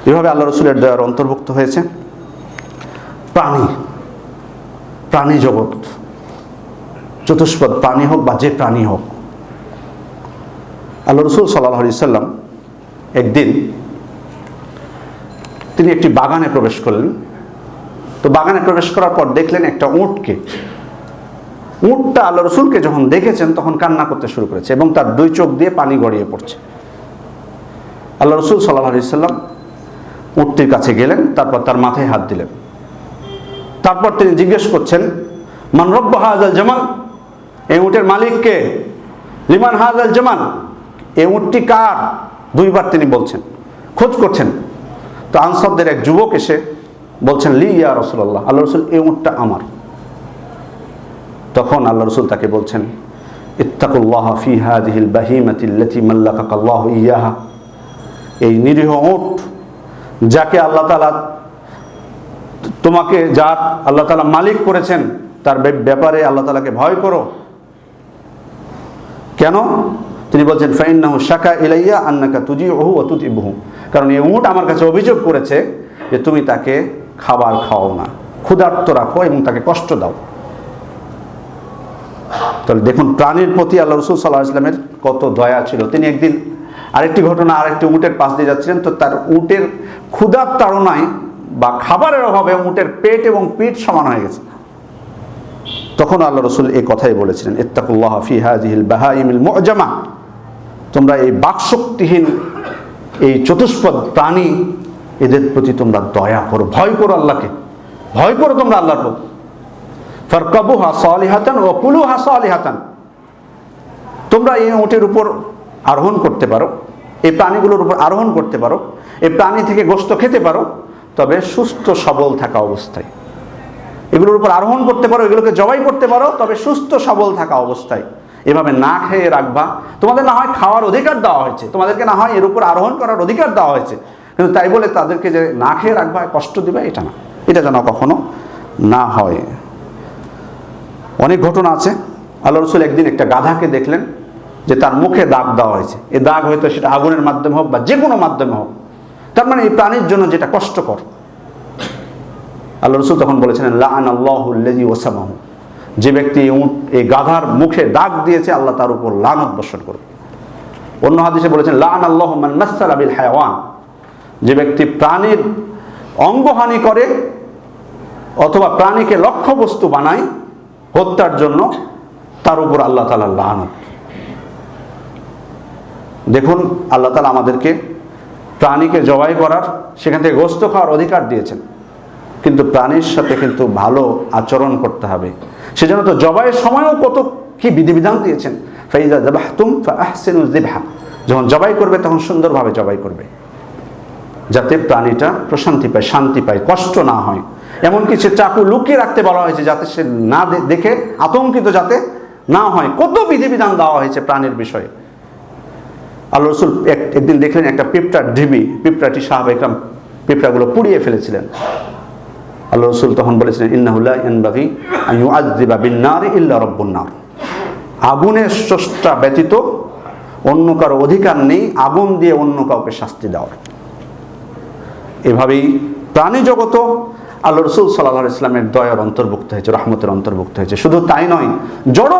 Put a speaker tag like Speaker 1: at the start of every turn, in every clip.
Speaker 1: এভাবে আল্লাহ রসুলের দয়ার অন্তর্ভুক্ত হয়েছে প্রাণী জগৎ, চতুষ্পদ প্রাণী হোক বা যে প্রাণী হোক। আল্লাহ রসুল সাল্লাল্লাহু আলাইহি সাল্লাম একদিন তিনি একটি বাগানে প্রবেশ করলেন। তো বাগানে প্রবেশ করার পর দেখলেন একটা উটটা আল্লাহ রসুলকে যখন দেখেছেন তখন কান্না করতে শুরু করেছে এবং তার দুই চোখ দিয়ে পানি গড়িয়ে পড়ছে। আল্লাহ রসুল সাল্লাল্লাহু আলাইহি সাল্লাম উটটির কাছে গেলেন, তারপর তার মাথায় হাত দিলেন। তারপর তিনি জিজ্ঞেস করছেন, মান রব্ব হাযাল জামাল, এই উটের মালিক কে? লিমান হাযাল জামাল, এই উটটি কার? দুইবার তিনি বলছেন, খোঁজ করছেন। তো আনসারদের এক যুবক এসে বলছেন, লি ইয়া রাসূলুল্লাহ, আল্লাহ রসুল এই উটটা আমার। তখন আল্লাহ রসুল তাকে বলছেন, ইত্তাকুল্লাহ ফি হাযিহিল বাহিমাতি আল্লাতী মাল্লাকাকাল্লাহু ইয়াহা, এই নিরীহ উট যাকে আল্লাহ তাআলা তোমাকে, যার আল্লাহ তাআলা মালিক করেছেন, তার ব্যাপারে আল্লাহ তাআলাকে ভয় করো। কেন? তিনি বলছেন, ফাইন্নাহু শাকা ইলাইয়া আন্নাকা তুজিউহু ওয়া তুতিবহু, কারণ এই উট আমার কাছে অভিযোগ করেছে যে তুমি তাকে খাবার খাও না, ক্ষুধার্ত রাখো এবং তাকে কষ্ট দাও। তাহলে দেখুন প্রাণীর প্রতি আল্লাহ রসুল সাল্লাল্লাহু আলাইহি ওয়াসাল্লামের কত দয়া ছিল। তিনি একদিন আরেকটি উটের পাশ দিয়ে যাচ্ছিলেন, তো তার উটের ক্ষুধার তাড়নায় বা খাবারের অভাবে উটের পেট এবং পিঠ সমান হয়ে গেছে। তখন আল্লাহ রসুল এই কথাই বলেছিলেন, ইত্তাকুল্লাহ ফি হাযিহিল বাহাইমিল মু'জামা, তোমরা এই বাকশক্তিহীন এই চতুষ্পদ প্রাণী এদের প্রতি তোমরা দয়া করো, ভয় করো আল্লাহকে, ভয় করো তোমরা আল্লাহর প্রতি। ফারকাবুহা সালিহাতান ওয়া কুলুহা সালিহাতান, তোমরা এই উটের উপর আরোহণ করতে পারো, এই প্রাণীগুলোর উপর আরোহণ করতে পারো, এই প্রাণী থেকে গোশত খেতে পারো, তবে সুস্থ সবল থাকা অবস্থায়। এগুলোর উপর আরোহণ করতে পারো, এগুলোকে জবাই করতে পারো, তবে সুস্থ সবল থাকা অবস্থায়। এভাবে না খেয়ে রাখবা। তোমাদের না হয় খাওয়ার অধিকার দেওয়া হয়েছে, তোমাদেরকে না হয় এর উপর আরোহণ করার অধিকার দেওয়া হয়েছে, কিন্তু তাই বলে তাদেরকে যে না খেয়ে রাখবা, কষ্ট দিবা, এটা না, এটা যেন কখনো না হয়। অনেক ঘটনা আছে। আল্লাহ রসুল একদিন একটা গাধাকে দেখলেন যে তার মুখে দাগ দেওয়া হয়েছে। এই দাগ হয়তো সেটা আগুনের মাধ্যমে হোক বা যে কোনো মাধ্যমে হোক, তার মানে এই প্রাণীর জন্য যেটা কষ্টকর। আল্লাহ রসুল তখন বলেছিলেন, লাআনাল্লাহু আল্লাযী ওয়াসামাহু, যে ব্যক্তি এই গাধার মুখে দাগ দিয়েছে আল্লাহ তার উপর লানত বর্ষণ করবে। অন্য হাদিসে বলেছেন, লাআনাল্লাহু মান মাসসালা বিল হায়াওয়ান, যে ব্যক্তি প্রাণীর অঙ্গহানি করে অথবা প্রাণীকে লক্ষ্যবস্তু বানায় হত্যার জন্য, তার উপর আল্লাহ তাআলার লানত। দেখুন আল্লাহ তাআলা আমাদেরকে প্রাণীকে জবাই করার, সেখান থেকে গোশত খাওয়ার অধিকার দিয়েছেন, কিন্তু প্রাণীর সাথে কিন্তু ভালো আচরণ করতে হবে। সেজন্য তো জবাইয়ের সময়ও কত কি বিধিবিধান দিয়েছেন। ফাইজা যাবাহতুম ফাআহসিনু যিবহা, যখন জবাই করবে তখন সুন্দরভাবে জবাই করবে, যাতে প্রাণীটা প্রশান্তি পায়, শান্তি পায়, কষ্ট না হয়। এমনকি সে চাকু লুকিয়ে রাখতে বলা হয়েছে যাতে সে না দেখে আতঙ্কিত যাতে না হয়। কত বিধিবিধান দেওয়া হয়েছে প্রাণীর বিষয়ে। আল্লাহ রসুল একদিন দেখলেন একটা পিঁপড়ার ঢিবি, পিঁপড়াটি সাহাবায়ে কেরাম পিঁপড়াগুলো পুড়িয়ে ফেলেছিলেন। আল্লাহ রসুল তখন বলেছিলেন, ইন্নাহু লা ইয়ানবাগি আন ইউআযযিবা বিন-নারি ইল্লা রাব্বুন নার, আগুনের স্রষ্টা ব্যতীত অন্য কারো অধিকার নেই আগুন দিয়ে অন্য কাউকে শাস্তি দেওয়ার। এভাবেই প্রাণী জগত আল্লাহ রসুল সাল্লাল্লাহু আলাইহি ওয়াসাল্লামের দয়ার অন্তর্ভুক্ত হয়েছে, রহমতের অন্তর্ভুক্ত হয়েছে। শুধু তাই নয়, জড়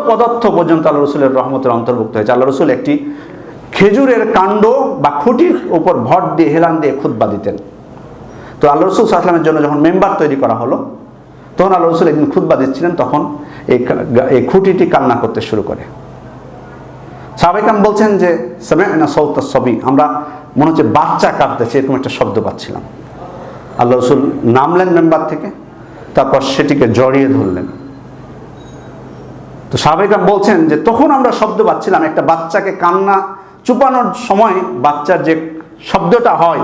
Speaker 1: পদার্থ পর্যন্ত আল্লাহ রসুলের রহমতের অন্তর্ভুক্ত হয়েছে। আল্লাহ রসুল একটি খেজুরের কাণ্ড বা খুঁটির উপর ভর দিয়ে হেলান দিয়ে খুতবা দিতেন। তো আল্লাহ রসুল সাল্লাল্লাহু আলাইহি ওয়াসাল্লামের জন্য যখন মেম্বার তৈরি করা হলো, তখন আল্লাহ রসুল একদিন খুতবা দিচ্ছিলেন, তখন এই খুঁটিটি কান্না করতে শুরু করে। সাহাবায়ে কেরাম বলছেন যে সামি'না সাওতাস সাবি, আমরা মনে হচ্ছে বাচ্চা কাঁদতেছে এরকম একটা শব্দ পাচ্ছিলাম। আল্লাহ রসুল নামলেন মেম্বার থেকে, তারপর সেটিকে জড়িয়ে ধরলেন। তো সাহাবায়ে কেরাম বলছেন যে তখন আমরা শব্দ পাচ্ছিলাম, একটা বাচ্চাকে কান্না চুপানোর সময় বাচ্চার যে শব্দটা হয়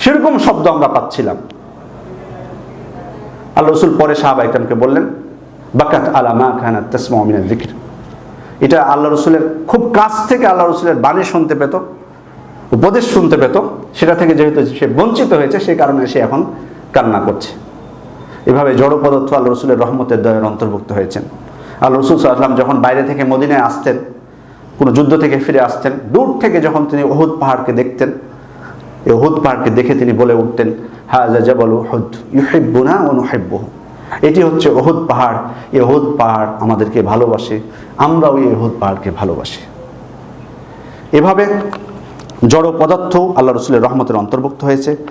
Speaker 1: সেরকম শব্দ আমরা পাচ্ছিলাম। আল্লাহ রসুল পরে সাহাবায়ে কেরামকে বললেন, বাকাত আলা মা কানাত তাসমাউ মিনাল যিকর, এটা আল্লাহ রসুলের খুব কাছ থেকে আল্লাহ রসুলের বাণী শুনতে পেত, উপদেশ শুনতে পেত, সেটা থেকে যেহেতু সে বঞ্চিত হয়েছে সেই কারণে সে এখন কান্না করছে। এভাবে জড় পদার্থ আল্লাহ রসুলের রহমতের দয়ার অন্তর্ভুক্ত হয়েছেন। আল্লাহ রসুল সাল্লাল্লাহু আলাইহি ওয়াসাল্লাম যখন বাইরে থেকে মদিনায় আসতেন, কোনো যুদ্ধ থেকে ফিরে আসতেন, দূর থেকে যখন তিনি উহুদ পাহাড়কে দেখতেন, এই উহুদ পাহাড়কে দেখে তিনি বলে উঠতেন, হাযা জাবালু উহুদ ইউহিব্বুনা ওয়া নুহিব্বুহু। এটি হচ্ছে উহুদ পাহাড়, এই উহুদ পাহাড় আমাদেরকে ভালোবাসে, আমরাও এই উহুদ পাহাড়কে ভালোবাসি। এভাবে জড় পদার্থ আল্লাহ রাসূলের রহমতের অন্তর্ভুক্ত হয়েছে।